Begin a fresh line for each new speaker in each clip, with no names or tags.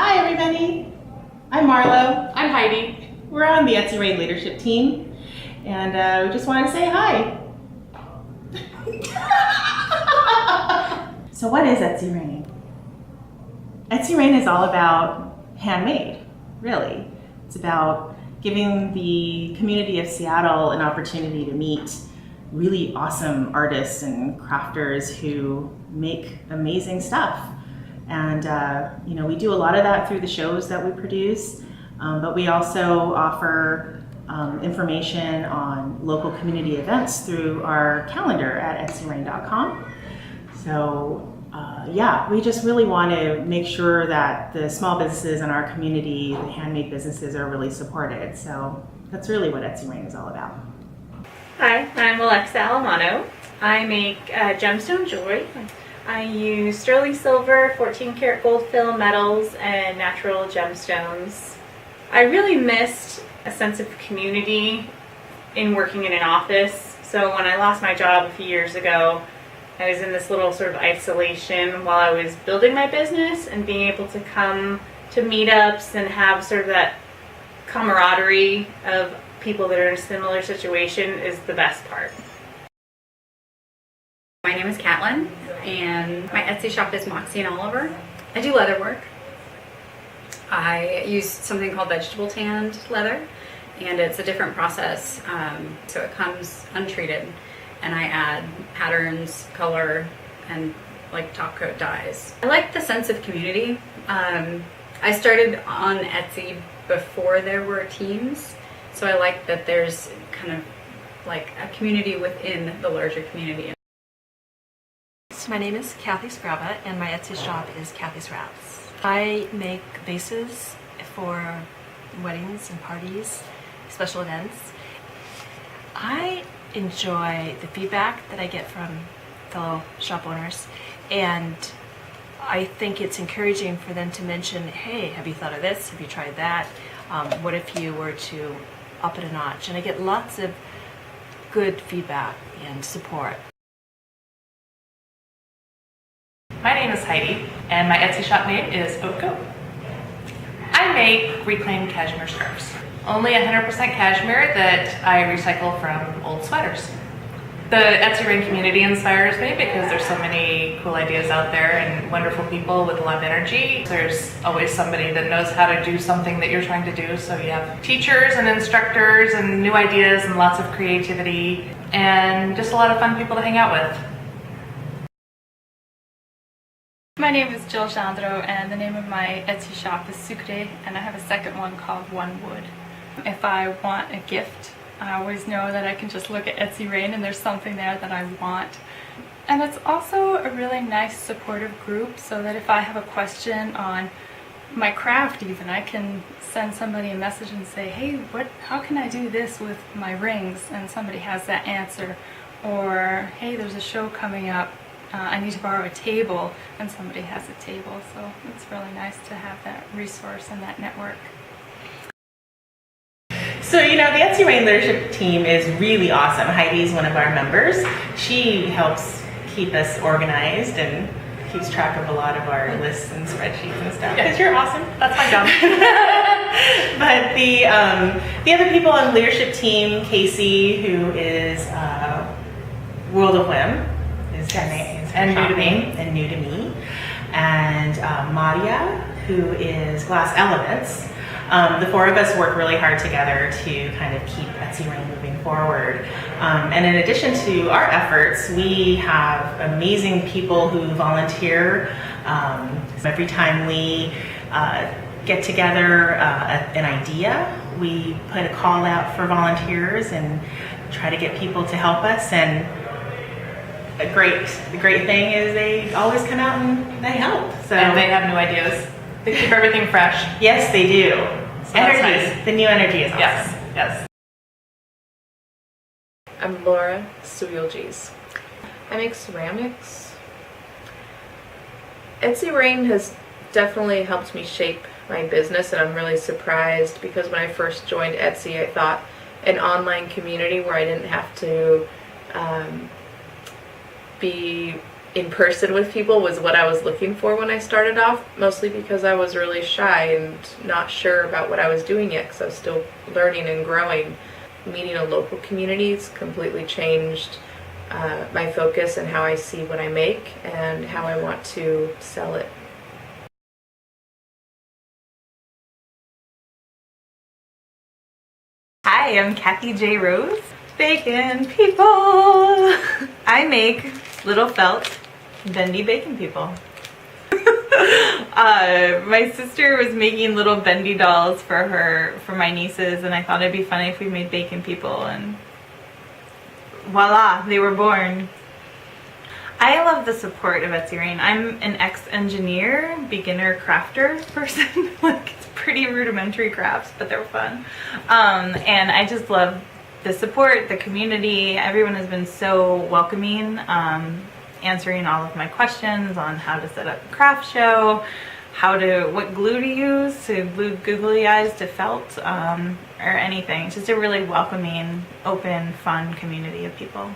Hi everybody, I'm Marlo.
I'm Heidi.
We're on the etsyRAIN leadership team, and we just wanted to say hi. So what is etsyRAIN? etsyRAIN is all about handmade, really. It's about giving the community of Seattle an opportunity to meet really awesome artists and crafters who make amazing stuff. And we do a lot of that through the shows that we produce, but we also offer information on local community events through our calendar at etsyRAIN.com. So we just really want to make sure that the small businesses in our community, the handmade businesses, are really supported. So that's really what etsyRAIN is all about.
Hi, I'm Alexa Alamano. I make gemstone jewelry. I use sterling silver, 14 karat gold fill metals, and natural gemstones. I really missed a sense of community in working in an office. So when I lost my job a few years ago, I was in this little sort of isolation while I was building my business, and being able to come to meetups and have sort of that camaraderie of people that are in a similar situation is the best part.
My name is Catlin, and my Etsy shop is Moxie and Oliver. I do leather work. I use something called vegetable tanned leather, and it's a different process. So it comes untreated, and I add patterns, color, and like top coat dyes. I like the sense of community. I started on Etsy before there were teams, so I like that there's kind of like a community within the larger community.
My name is Kathy Scrava, and my Etsy shop is Kathy's Wraps. I make vases for weddings and parties, special events. I enjoy the feedback that I get from fellow shop owners, and I think it's encouraging for them to mention, hey, have you thought of this? Have you tried that? What if you were to up it a notch? And I get lots of good feedback and support.
My name is Heidi, and my Etsy shop name is Oat Goat. I make reclaimed cashmere scarves. Only 100% cashmere that I recycle from old sweaters. The etsyRAIN community inspires me because there's so many cool ideas out there and wonderful people with a lot of energy. There's always somebody that knows how to do something that you're trying to do. So you have teachers and instructors and new ideas and lots of creativity and just a lot of fun people to hang out with.
My name is Jill Chandro, and the name of my Etsy shop is Sucre, and I have a second one called One Wood. If I want a gift, I always know that I can just look at etsyRAIN and there's something there that I want. And it's also a really nice supportive group, so that if I have a question on my craft even, I can send somebody a message and say, hey, how can I do this with my rings? And somebody has that answer. Or, hey, there's a show coming up. I need to borrow a table, and somebody has a table. So it's really nice to have that resource and that network.
So, the etsyRAIN leadership team is really awesome. Heidi's one of our members. She helps keep us organized and keeps track of a lot of our lists and spreadsheets and stuff. Because you're awesome.
That's my job.
But the other people on the leadership team, Casey, who is World of Whim, is her name. And new to me, and Madia, who is Glass Elements. The four of us work really hard together to kind of keep etsyRAIN moving forward. And in addition to our efforts, we have amazing people who volunteer. Every time we get together an idea, we put a call out for volunteers and try to get people to help us. And the great thing is they always come out and they help. So,
and they have new ideas. They keep everything fresh.
Yes, they do.
So
energy.
that's nice.
The new energy is awesome.
Yes.
I'm Laura Suyoljis. I make ceramics. etsyRAIN has definitely helped me shape my business, and I'm really surprised because when I first joined Etsy, I thought an online community where I didn't have to be in person with people was what I was looking for when I started off, mostly because I was really shy and not sure about what I was doing yet because I was still learning and growing. Meeting a local community's completely changed my focus and how I see what I make and how I want to sell it.
Hi, I'm Kathy J. Rose. Bacon people! I make little felt bendy bacon people. My sister was making little bendy dolls for my nieces, and I thought it'd be funny if we made bacon people, and voila, they were born. I love the support of etsyRAIN. I'm an ex-engineer, beginner crafter person. Like, it's pretty rudimentary crafts, but they're fun. And I just love the support, the community. Everyone has been so welcoming, answering all of my questions on how to set up a craft show, what glue to use to glue googly eyes to felt, or anything. It's just a really welcoming, open, fun community of people.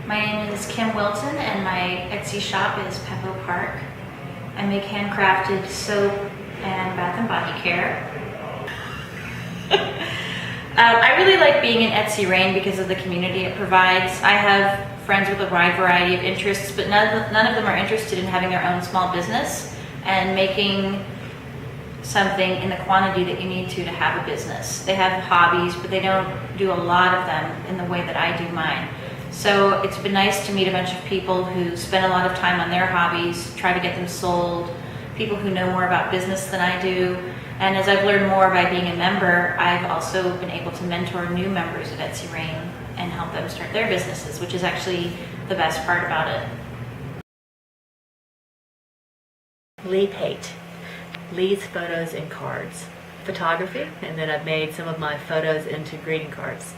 My name is Kim Wilton and my Etsy shop is Peppo Park. I make handcrafted soap and bath and body care. I really like being in etsyRAIN because of the community it provides. I have friends with a wide variety of interests, but none of them are interested in having their own small business and making something in the quantity that you need to have a business. They have hobbies, but they don't do a lot of them in the way that I do mine. So it's been nice to meet a bunch of people who spend a lot of time on their hobbies, try to get them sold, people who know more about business than I do. And as I've learned more by being a member, I've also been able to mentor new members of etsyRAIN and help them start their businesses, which is actually the best part about it.
Lee Pate, Lee's Photos and Cards. Photography, and then I've made some of my photos into greeting cards.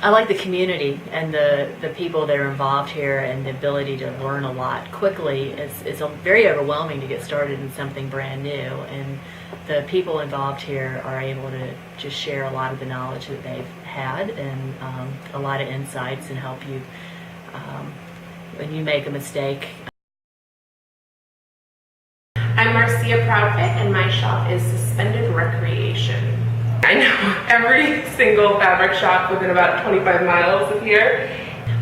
I like the community and the people that are involved here and the ability to learn a lot quickly. It's very overwhelming to get started in something brand new, and the people involved here are able to just share a lot of the knowledge that they've had and a lot of insights and help you when you make a mistake.
I'm Marcia Proudfit and my shop is Suspended Recreation. I know every single fabric shop within about 25 miles of here.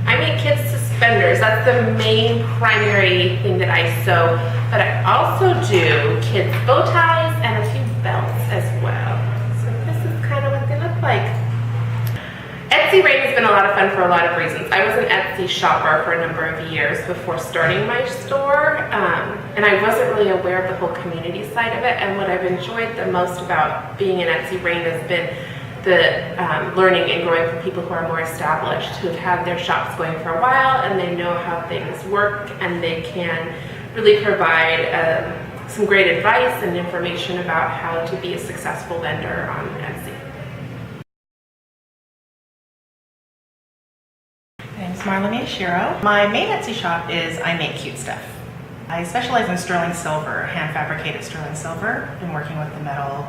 I make kids suspenders. That's the main primary thing that I sew, but I also do kids bow ties and a few belts as well. So this is kind of what they look like. etsyRAIN has been a lot of fun for a lot of reasons. I was an Etsy shopper for a number of years before starting my store, and I wasn't really aware of the whole community side of it, and what I've enjoyed the most about being in etsyRAIN has been the learning and growing from people who are more established, who have had their shops going for a while, and they know how things work, and they can really provide some great advice and information about how to be a successful vendor on Etsy.
My name is Marlene Shiro. My main Etsy shop is I Make Cute Stuff. I specialize in sterling silver, hand fabricated sterling silver. Been working with the metal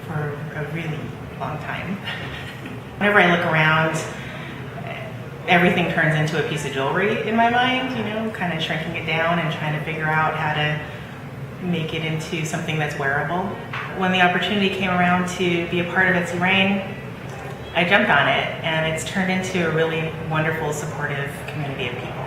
for a really long time. Whenever I look around, everything turns into a piece of jewelry in my mind, you know, kind of shrinking it down and trying to figure out how to make it into something that's wearable. When the opportunity came around to be a part of etsyRAIN, I jumped on it, and it's turned into a really wonderful, supportive community of people.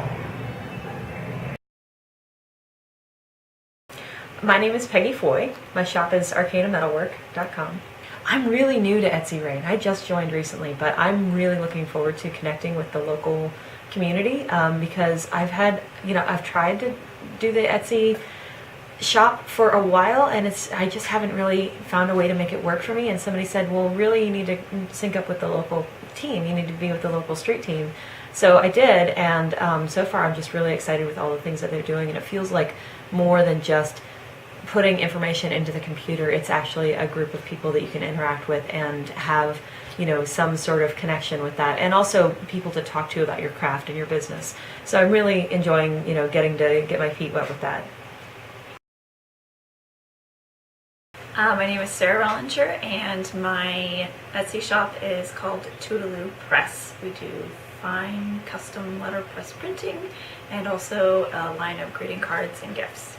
My name is Peggy Foy. My shop is arcanametalwork.com. I'm really new to etsyRAIN. I just joined recently, but I'm really looking forward to connecting with the local community because I've tried to do the Etsy shop for a while, and I just haven't really found a way to make it work for me. And somebody said, well, really, you need to sync up with the local team. You need to be with the local street team. So I did, and so far I'm just really excited with all the things that they're doing, and it feels like more than just putting information into the computer. It's actually a group of people that you can interact with and have, you know, some sort of connection with that, and also people to talk to about your craft and your business. So I'm really enjoying, you know, getting to get my feet wet with that.
My name is Sarah Rollinger, and my Etsy shop is called Toodaloo Press. We do fine custom letterpress printing, and also a line of greeting cards and gifts.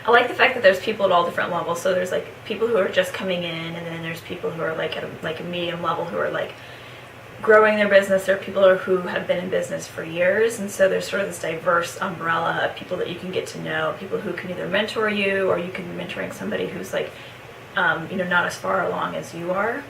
I like the fact that there's people at all different levels. So there's like people who are just coming in, and then there's people who are like at a medium level who are like growing their business. There are people who have been in business for years, and so there's sort of this diverse umbrella of people that you can get to know, people who can either mentor you, or you can be mentoring somebody who's like, not as far along as you are.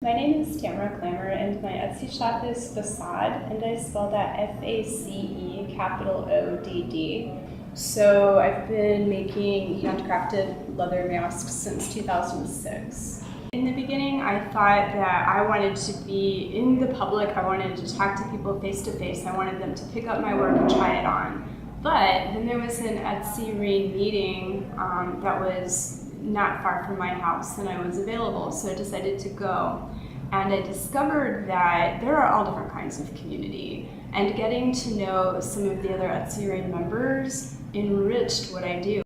My name is Tamara Clammer, and my Etsy shop is Facade, and I spell that F-A-C-E capital O-D-D. So I've been making handcrafted leather masks since 2006. In the beginning, I thought that I wanted to be in the public. I wanted to talk to people face to face. I wanted them to pick up my work and try it on. But then there was an etsyRAIN meeting that was not far from my house, and I was available, so I decided to go. And I discovered that there are all different kinds of community, and getting to know some of the other etsyRAIN members enriched what I do.